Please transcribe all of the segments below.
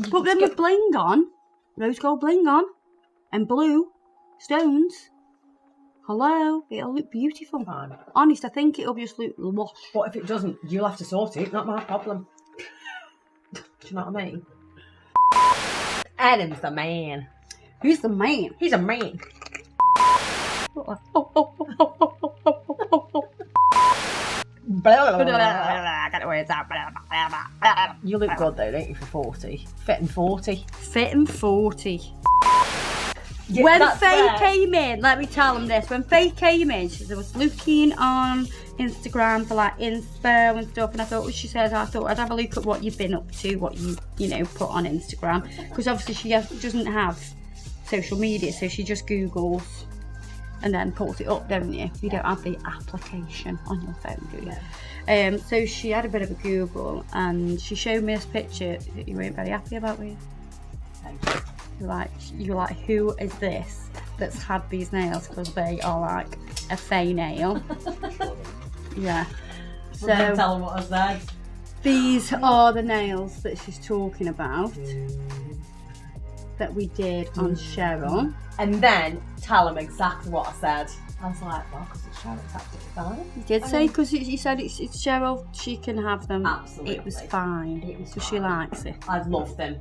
Put them with bling on, rose gold bling on, and blue stones. Hello, it'll look beautiful. Fine. Honest, I think it'll just look lush. But if it doesn't, you'll have to sort it. Not my problem. Do you know what I mean? Adam's the man. Who's the man? He's a man. You look good though, don't you, for 40? Fit and 40. Fit and 40. Yeah, When Faye came in, let me tell them this. When Faye came in, she was looking on Instagram for like inspo and stuff, and I thought, I thought I'd have a look at what you've been up to, what you put on Instagram, because obviously she doesn't have social media, so she just Googles and then pulls it up, don't you? You don't have the application on your phone, do you? Yeah. So she had a bit of a Google, and she showed me this picture that you weren't very happy about, were you? You're like, who is this that's had these nails? Because they are like a Faye nail. Yeah. So tell them what I said. These are the nails that she's talking about that we did on Cheryl. And then tell them exactly what I said. I was like, well, because it's Cheryl, it's absolutely fine. You did say, because you said it's Cheryl, she can have them. Absolutely. It was fine. It was so fine. she likes it. I love them.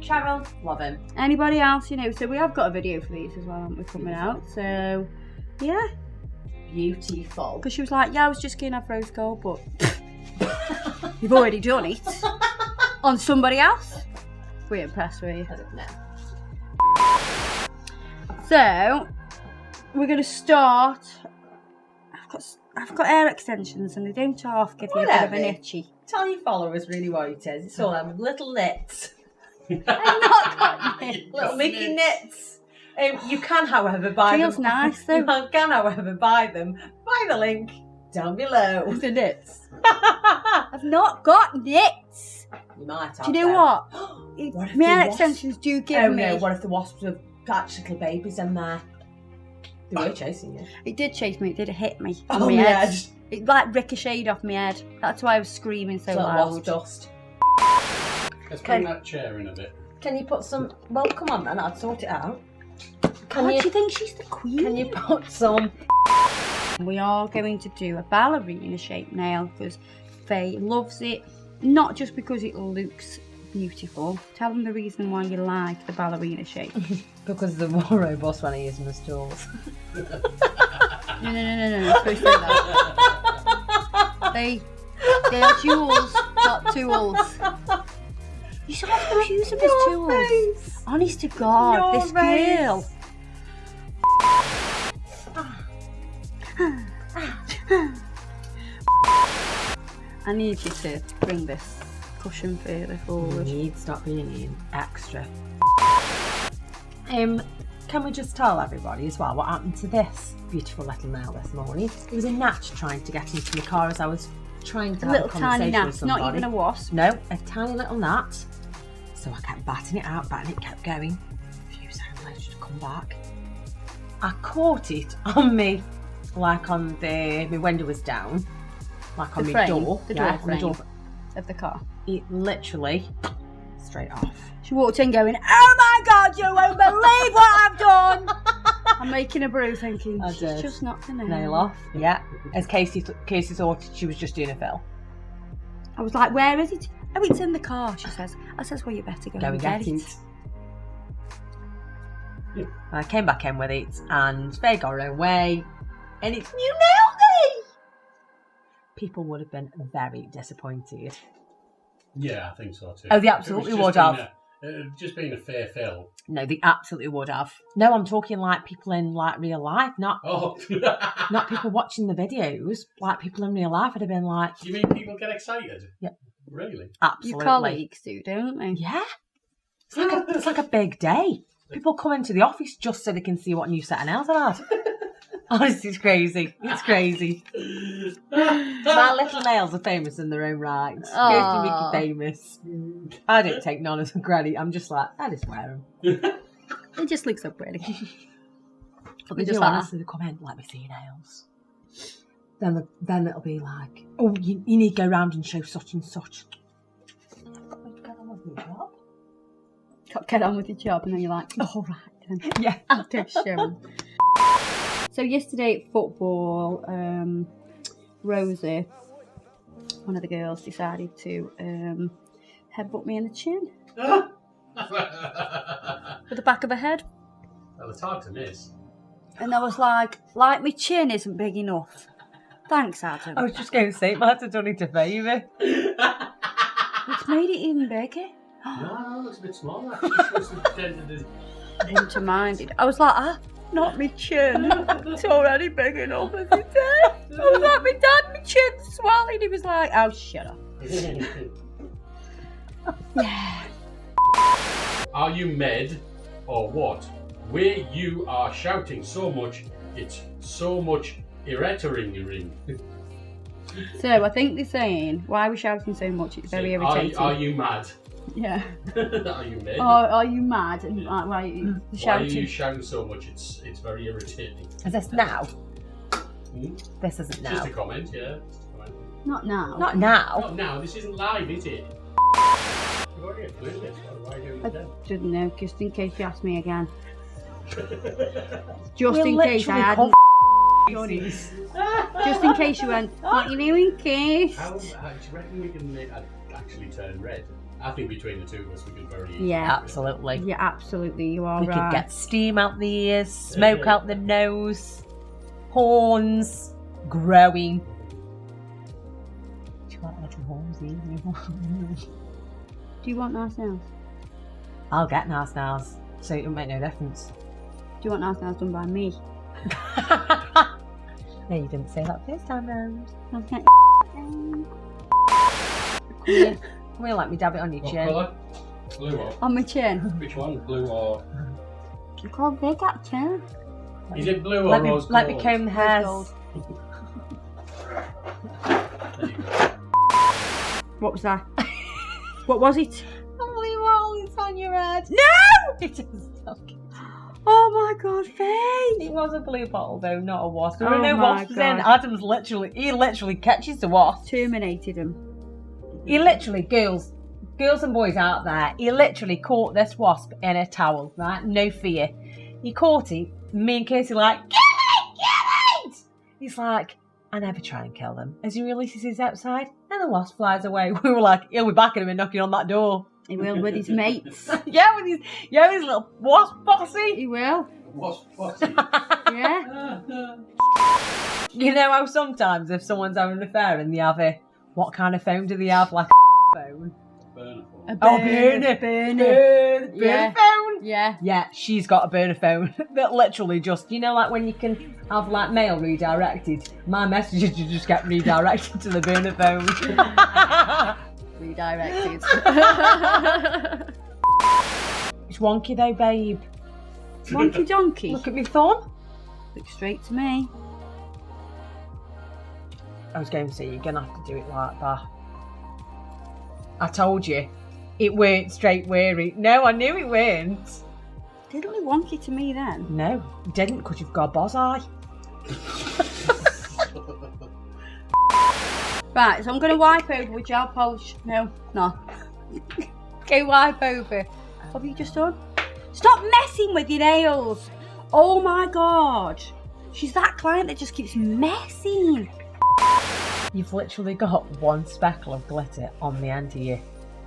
Cheryl, love him. Anybody else, so we have got a video for these as well, haven't we, coming out? So, yeah. Beautiful. Because she was like, yeah, I was just going to have rose gold, but you've already done it on somebody else. We're impressed with you. I don't know. So, we're going to start. I've got hair extensions and they don't half give you a bit of an itchy. Tell your followers really what it is. It's all them little nits. I've not got nits. Little Mickey nits. You can, however, buy Feels them. nice though. You can, however, buy them. Buy the link down below. The nits. I've not got nits. You might have. Do you know what? What if My the hair wasp- extensions do give me. Oh no, what if the wasps have actually babies in there? They were chasing you. It did chase me, it did hit me Oh, on my head. yeah. It like ricocheted off my head. That's why I was screaming so It's like loud. wasp dust. Let's bring that chair in a bit. Can you put some... Well, come on then, I'd sort it out. God, do you think she's the queen? Can you put some... We are going to do a ballerina shaped nail because Faye loves it. Not just because it looks beautiful. Tell them the reason why you like the ballerina shape. Because they're more robust when I use them as tools. No. Supposed to say that. They are jewels, not tools. You still have to use them as tools. Face. Honest to God, Your this face. girl. I need you to bring this cushion further forward. Need stop being extra. Can we just tell everybody as well what happened to this beautiful little nail this morning? It was a gnat trying to get into the car as I was trying to A have little a conversation tiny with gnat, somebody. not even a wasp. No, a tiny little gnat. So I kept batting it out, batting it, kept going. A few seconds later, just come back. I caught it on me, like on my window was down, like on The my frame, door. the yeah, door on the door. frame. Of the car. It literally straight off. She walked in going, oh my God, you won't believe what I've done. I'm making a brew thinking, I she's did. just not the nail. Nail off. Yeah. As Casey thought she was just doing a fill. I was like, where is it? Oh, it's in the car, she says. I says, well, you better go and get it. I came back in with it and they got her own way. And it's, you nailed it! People would have been very disappointed. Yeah, I think so too. Oh, they absolutely would have. Just being a fair fill. No, they absolutely would have. No, I'm talking like people in like real life, not Oh. not people watching the videos. Like people in real life would have been like, You mean people get excited? Yeah. Really? absolutely. Your colleagues do, don't they? Yeah. It's like a big day. People come into the office just so they can see what new set of nails I've had. Honestly, it's crazy. It's crazy. My little nails are famous in their own right. Aw. Mickey famous. I don't take none of the credit. I'm just like, I just wear them. It just looks so pretty. But they Just do like honestly, they come in, let me see your nails. Then it'll be like, oh, you need to go round and show such and such. I've got to get on with my job. get on with your job, and then you're like, all right then. Yeah. I'll just show 'em. So yesterday at football, Rosie, one of the girls, decided to headbutt me in the chin with the back of her head. Well, it's hard to miss. And I was like my chin isn't big enough. Thanks, Adam. I was just going to say, it might have done it a favour. It's made it even bigger. No, it looks a bit smaller. Actually. Interminded. I was like, not my chin. It's already big enough, as he said. I was like, my dad, my chin's swelling. He was like, oh, shut up. Yeah. Are you mad or what? Where you are shouting so much, it's so much irritating. So I think they're saying, why are we shouting so much? It's very irritating. Are you mad? Yeah. Are you mad? Are you mad? And why are you Why are shouting? you shouting so much? It's very irritating. Is this now? Hmm? This isn't now. Just a comment, yeah. Just a comment. Not now. Not now. Not now. This isn't live, is it? You've already explained this. Why are you doing I it then? didn't know, just in case you ask me again. Just We're in case I hadn't. faces. Just in case you went, what you doing, Keith? How do you reckon we can make actually turn red? I think between the two of us we could very easily. Yeah. Absolutely. Yeah, absolutely, you are We right. could get steam out the ears, smoke out the nose, horns growing. Do you want little horns? Do you want nice nails? I'll get nice nails, so it'll make no difference. Do you want nice nails done by me? No, you didn't say that first time round. Okay. Come here, let me dab it on your What chin. colour? Blue or? On my chin. Which one? Blue or? You can't big that chin. Is it blue or Let me, rose gold? let me comb the hairs. gold. There you go. What was that? What was it? Unbelievable, it's on your head. No! It is stuck. Oh my god, Faye! It was a blue bottle though, not a wasp. There were Oh no my wasps in. God. Adam's literally catches the wasp. Terminated him. He literally, girls and boys out there, he literally caught this wasp in a towel, right? No fear. He caught it. Me and Casey like, kill it! He's like, I never try and kill them. As he releases his outside, and the wasp flies away. We were like, he'll be back in a minute knocking on that door. He will with his mates. yeah, with his little wasp posse. He will. What's it? Yeah. You know how sometimes if someone's having an affair and they have what kind of phone do they have? Like a phone? Burner phone. A burner Yeah. phone. Yeah. Yeah, she's got a burner phone that literally just, like when you can have like mail redirected, my messages just get redirected to the burner phone. Redirected. It's wonky though, babe. Wonky donkey. Look at me thumb. Look straight to me. I was going to say, you're going to have to do it like that. I told you. It weren't straight weary. No, I knew it weren't. Didn't look wonky to me then. No, you didn't, because you've got a boss eye. Right, so I'm going to wipe over with gel polish. No. Okay, wipe over. What have you just done? Stop messing with your nails. Oh my god. She's that client that just keeps messing. You've literally got one speckle of glitter on the end of you.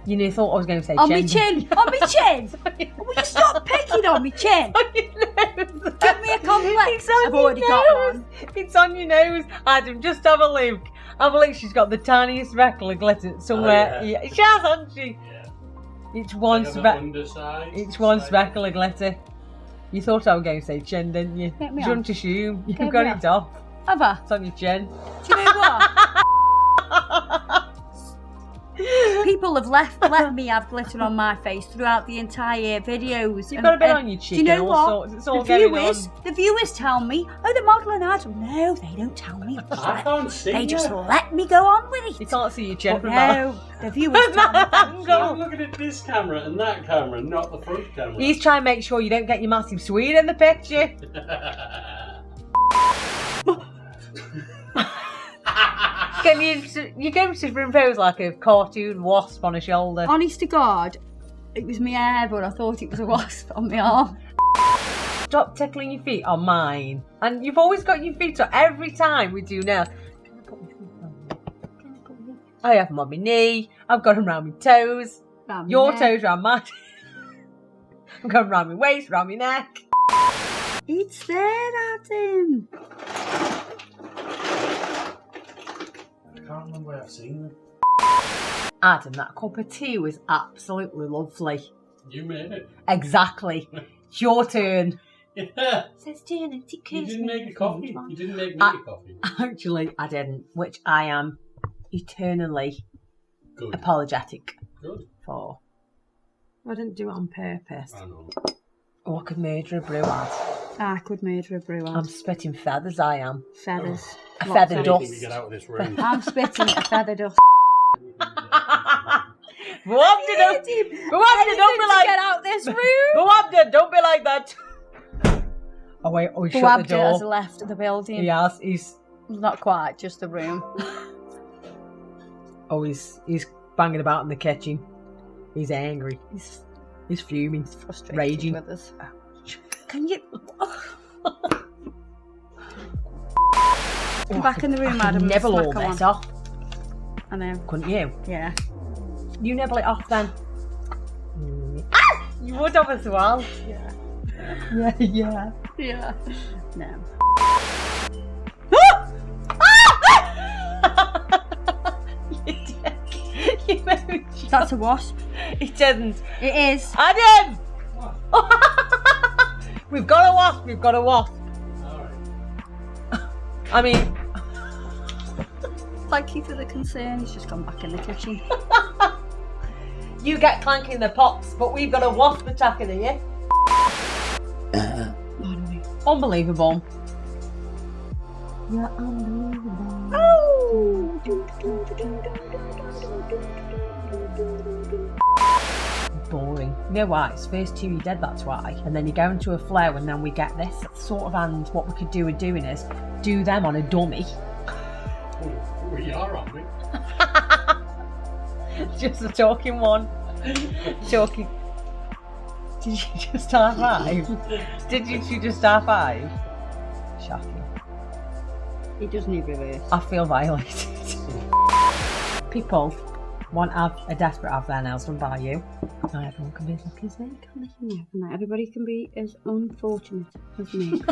You thought I was going to say On my chin. On my chin. Will you stop picking on my chin? Give me a complex. It's on I've your already got nose. one. It's on your nose. Adam, just have a look. Have a look. She's got the tiniest speckle of glitter somewhere. Oh, yeah. She has, hasn't she? Yeah. It's one Like on the speckle. underside, It's one side. speckle of glitter. You thought I was going to say chin, didn't you? Get me Shouldn't assume. You've Get got me it off. Have I? It's on your chin. Do you know what? People have let me have glitter on my face throughout the entire videos. You've got a bit on your cheek. Do you know and all what? sorts. It's all The going viewers tell me, oh, the model and Adam. No, they don't tell me. I can't see They you. just let me go on with You it. can't see your chin But from that. no, the viewers tell me. Thank you. I'm looking at this camera and that camera, not the front camera. He's trying to make sure you don't get your massive Swede in the picture. You go to impose like a cartoon wasp on a shoulder. Honest to God, It was my hair, but I thought it was a wasp on my arm. Stop tickling your feet on mine. And you've always got your feet up every time we do nails. Can I put my feet on you? Can I put my... I have them on my knee. I've got them around my toes. Your toes around my... I've got them around my waist, around my neck. It's there, Adam. I can't remember where I've seen them. Adam, that cup of tea was absolutely lovely. You made it. Exactly. It's your turn. Yeah. Says turn and You didn't make a coffee. You didn't make me a coffee. Actually, I didn't, which I am eternally Good. apologetic Good. for. I didn't do it on purpose. I know. Oh, I could murder a brew ad. I could murder a brew. I'm spitting feathers, I am. Feathers. A Lots feather of- dust. Anything to get out of this room. I'm spitting at a feather dust. Wabda, don't be like Get out this room. Wabda, don't be like that. Oh wait, oh, he shut the Wabda has door. left the building. He has. He's Not quite, just the room. he's banging about in the kitchen. He's angry. He's fuming. He's frustrated Raging. with us. Can you? Come back in the room, I Adam. could and nibble smack all her this one. off, I know. couldn't you? Yeah. You nibble it off then. Ah! You would have as well. Yeah. Yeah. Yeah. No. You did. You moved. That's a wasp. It didn't. It is. Adam! We've got a wasp. We've got a wasp. Alright. I mean, Thank you for the concern. He's just gone back in the kitchen. you get clanking the pots, but we've got a wasp attacking you. Unbelievable. You're unbelievable. Oh! Boring. You know why? It's first two you did, that's why. And then you go into a flow and then we get this sort of, and what we could do with doing is do them on a dummy. We are, aren't we? Just a talking one. Talking. Did you just high five? Did you just high five? Shocking. He does need reverse. I feel violated. People want to have a desperate have their nails done by you. Not everyone can be as lucky as me, can they? No, everybody can be as unfortunate as me.